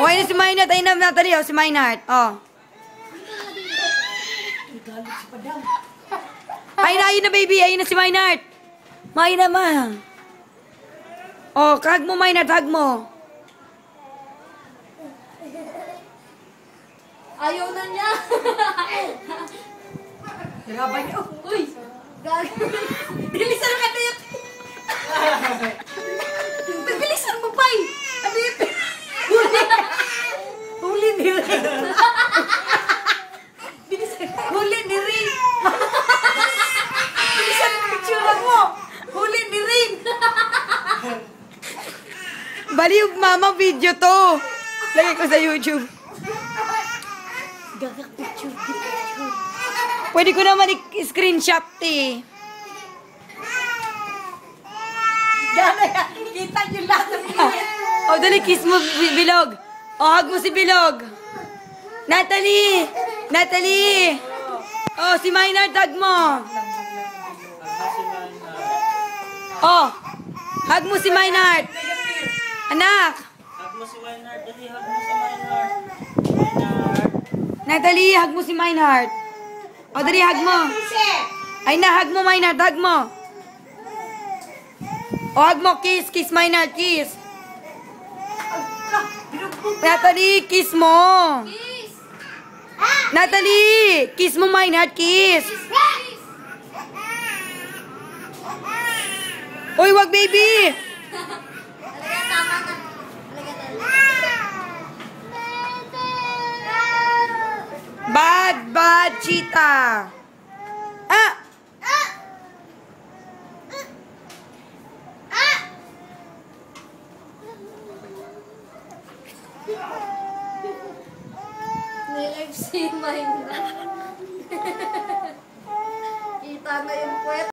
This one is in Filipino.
O, ayun na si Maynard. Ayun na, Natalie. O, si Maynard. O. Ayun na, baby. Ayun na si Maynard. Maynard, ma. O, hug mo, Maynard. Hug mo. Ayaw na niya. Grabe niyo. Uy. Bilisan ka tayo. Bilisan mo, Pai. Ano yun? Huli ni Rin. Huli ni Rin. Bilisan mo picture mo. Huli ni Rin. Baliw, mama, video to. Lagay ko sa YouTube. Gagak picture. Pwede ko naman i-screenshot eh. Gano'n yan. Kita niyo lahat ng video. O, dali, kiss mo, Bilog. O, hug mo si Bilog. Natalie! Natalie! O, si Maynard, hug mo. O, hug mo si Maynard. Anak. Hug mo si Maynard. Dali, hug mo si Maynard. Maynard. Natalie, hug mo si Maynard. O, dali, hug mo. Ay na, hug mo, Maynard, hug mo. O, hug mo, kiss, kiss, Maynard, kiss. Natalie, kiss mo. Kiss. Natalie, kiss mo, Maynard, kiss. Uy, wag, baby. Talaga, tama na. Bad cheetah. Ah! Ni-live si Minecraft. Kita na yung puwet.